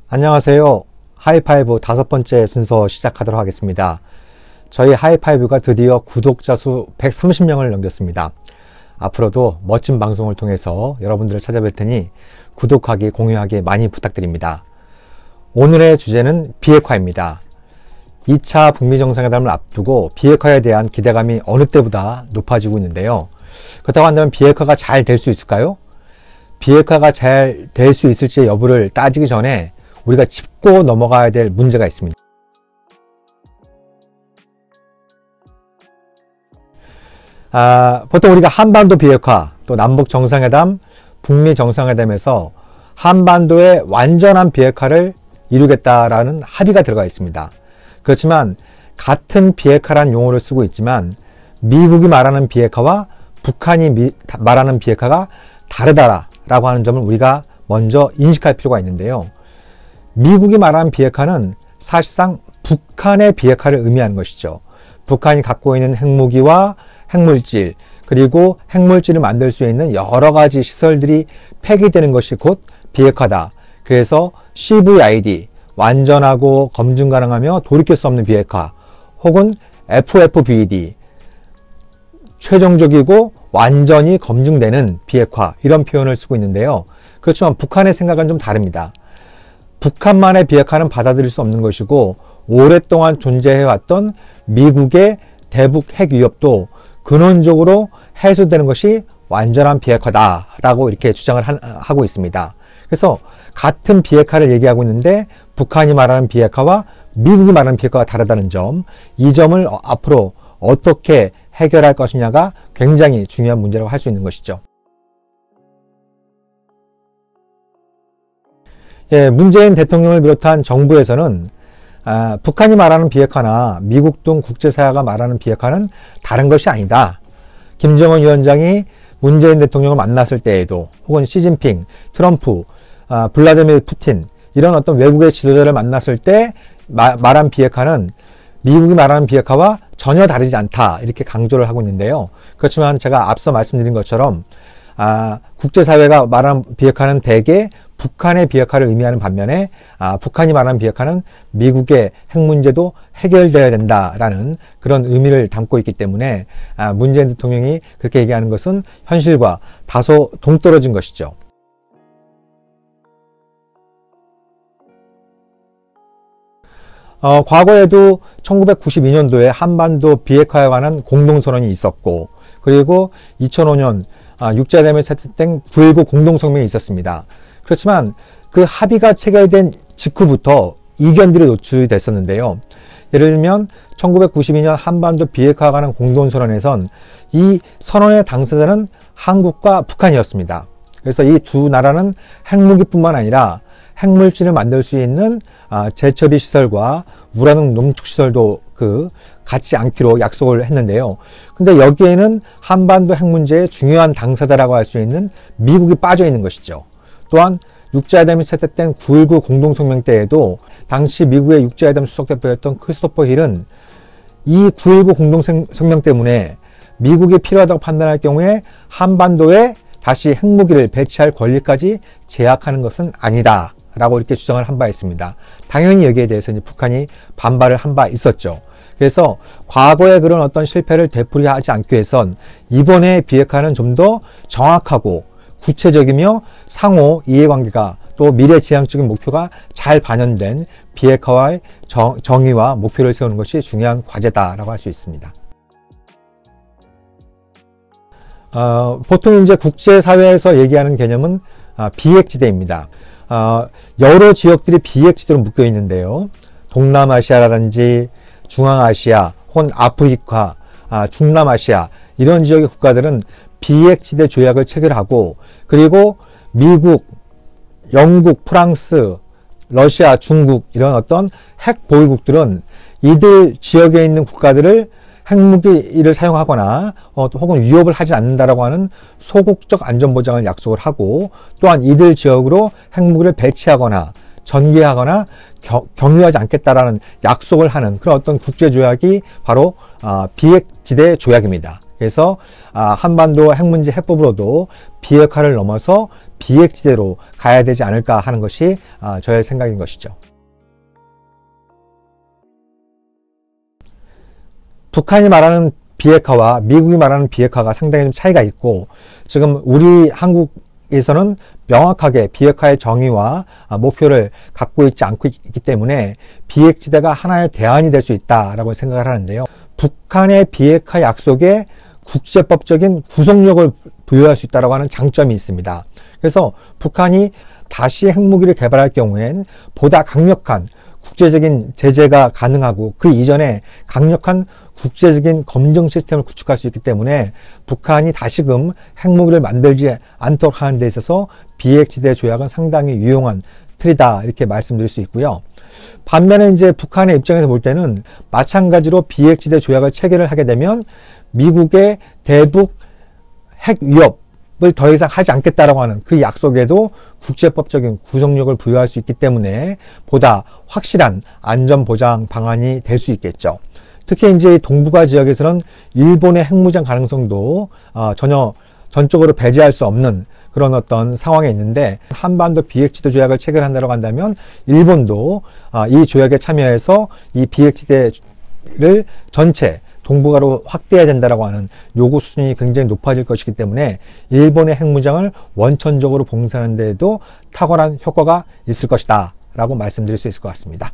안녕하세요. 하이파이브 5번째 순서 시작하도록 하겠습니다. 저희 하이파이브가 드디어 구독자 수 130명을 넘겼습니다. 앞으로도 멋진 방송을 통해서 여러분들을 찾아뵐 테니 구독하기, 공유하기 많이 부탁드립니다. 오늘의 주제는 비핵화입니다. 2차 북미 정상회담을 앞두고 비핵화에 대한 기대감이 어느 때보다 높아지고 있는데요. 그렇다고 한다면 비핵화가 잘 될 수 있을까요? 비핵화가 잘 될 수 있을지 여부를 따지기 전에 우리가 짚고 넘어가야 될 문제가 있습니다. 보통 우리가 한반도 비핵화, 또 남북 정상회담, 북미 정상회담에서 한반도의 완전한 비핵화를 이루겠다라는 합의가 들어가 있습니다. 그렇지만 같은 비핵화란 용어를 쓰고 있지만 미국이 말하는 비핵화와 북한이 말하는 비핵화가 다르다라고 하는 점을 우리가 먼저 인식할 필요가 있는데요. 미국이 말하는 비핵화는 사실상 북한의 비핵화를 의미하는 것이죠. 북한이 갖고 있는 핵무기와 핵물질, 그리고 핵물질을 만들 수 있는 여러 가지 시설들이 폐기되는 것이 곧 비핵화다. 그래서 CVID, 완전하고 검증 가능하며 돌이킬 수 없는 비핵화, 혹은 FFVD, 최종적이고 완전히 검증되는 비핵화, 이런 표현을 쓰고 있는데요. 그렇지만 북한의 생각은 좀 다릅니다. 북한만의 비핵화는 받아들일 수 없는 것이고 오랫동안 존재해왔던 미국의 대북 핵 위협도 근원적으로 해소되는 것이 완전한 비핵화다라고 이렇게 주장을 하고 있습니다. 그래서 같은 비핵화를 얘기하고 있는데 북한이 말하는 비핵화와 미국이 말하는 비핵화가 다르다는 점, 이 점을 앞으로 어떻게 해결할 것이냐가 굉장히 중요한 문제라고 할 수 있는 것이죠. 문재인 대통령을 비롯한 정부에서는 북한이 말하는 비핵화나 미국 등 국제사회가 말하는 비핵화는 다른 것이 아니다. 김정은 위원장이 문재인 대통령을 만났을 때에도, 혹은 시진핑, 트럼프, 블라디미르 푸틴, 이런 어떤 외국의 지도자를 만났을 때 말한 비핵화는 미국이 말하는 비핵화와 전혀 다르지 않다, 이렇게 강조를 하고 있는데요. 그렇지만 제가 앞서 말씀드린 것처럼 국제사회가 말하는 비핵화는 대개 북한의 비핵화를 의미하는 반면에 북한이 말하는 비핵화는 미국의 핵 문제도 해결되어야 된다라는 그런 의미를 담고 있기 때문에 문재인 대통령이 그렇게 얘기하는 것은 현실과 다소 동떨어진 것이죠. 과거에도 1992년도에 한반도 비핵화에 관한 공동선언이 있었고, 그리고 2005년 육자회담에 채택된 9.19 공동성명이 있었습니다. 그렇지만 그 합의가 체결된 직후부터 이견들이 노출이 됐었는데요. 예를 들면 1992년 한반도 비핵화에 관한 공동선언에선 이 선언의 당사자는 한국과 북한이었습니다. 그래서 이 두 나라는 핵무기뿐만 아니라 핵물질을 만들 수 있는 재처리 시설과 우라늄 농축 시설도 갖지 않기로 약속을 했는데요. 근데 여기에는 한반도 핵 문제의 중요한 당사자라고 할 수 있는 미국이 빠져 있는 것이죠. 또한 육자회담이 채택된 9.19 공동성명 때에도 당시 미국의 육자회담 수석대표였던 크리스토퍼 힐은 이 9.19 공동성명 때문에 미국이 필요하다고 판단할 경우에 한반도에 다시 핵무기를 배치할 권리까지 제약하는 것은 아니다 라고 이렇게 주장을 한 바 있습니다. 당연히 여기에 대해서 이제 북한이 반발을 한 바 있었죠. 그래서 과거의 그런 어떤 실패를 되풀이하지 않기 위해선 이번에 비핵화는 좀 더 정확하고 구체적이며 상호 이해관계가 또 미래지향적인 목표가 잘 반영된 비핵화와의 정의와 목표를 세우는 것이 중요한 과제다라고 할 수 있습니다. 보통 이제 국제사회에서 얘기하는 개념은 비핵지대입니다. 여러 지역들이 비핵지대로 묶여 있는데요. 동남아시아라든지 중앙아시아, 혹은 아프리카, 중남아시아, 이런 지역의 국가들은 비핵지대 조약을 체결하고, 그리고 미국, 영국, 프랑스, 러시아, 중국, 이런 어떤 핵 보유국들은 이들 지역에 있는 국가들을 핵무기를 사용하거나 혹은 위협을 하지 않는다라고 하는 소극적 안전보장을 약속을 하고, 또한 이들 지역으로 핵무기를 배치하거나 전개하거나 경유하지 않겠다라는 약속을 하는 그런 어떤 국제조약이 바로 비핵지대 조약입니다. 그래서 한반도 핵문제 해법으로도 비핵화를 넘어서 비핵지대로 가야 되지 않을까 하는 것이 저의 생각인 것이죠. 북한이 말하는 비핵화와 미국이 말하는 비핵화가 상당히 좀 차이가 있고, 지금 우리 한국에서는 명확하게 비핵화의 정의와 목표를 갖고 있지 않고 있기 때문에 비핵지대가 하나의 대안이 될 수 있다라고 생각을 하는데요. 북한의 비핵화 약속에 국제법적인 구속력을 부여할 수 있다고 하는 장점이 있습니다. 그래서 북한이 다시 핵무기를 개발할 경우엔 보다 강력한 국제적인 제재가 가능하고 그 이전에 강력한 국제적인 검증 시스템을 구축할 수 있기 때문에 북한이 다시금 핵무기를 만들지 않도록 하는 데 있어서 비핵지대 조약은 상당히 유용한 틀이다, 이렇게 말씀드릴 수 있고요. 반면에 이제 북한의 입장에서 볼 때는 마찬가지로 비핵지대 조약을 체결을 하게 되면 미국의 대북 핵 위협을 더 이상 하지 않겠다라고 하는 그 약속에도 국제법적인 구속력을 부여할 수 있기 때문에 보다 확실한 안전보장 방안이 될 수 있겠죠. 특히 이제 동북아 지역에서는 일본의 핵무장 가능성도 전혀 전적으로 배제할 수 없는 그런 어떤 상황에 있는데, 한반도 비핵지대 조약을 체결한다고 한다면 일본도 이 조약에 참여해서 이 비핵지대를 전체 동북아로 확대해야 된다라고 하는 요구 수준이 굉장히 높아질 것이기 때문에 일본의 핵무장을 원천적으로 봉쇄하는 데에도 탁월한 효과가 있을 것이다 라고 말씀드릴 수 있을 것 같습니다.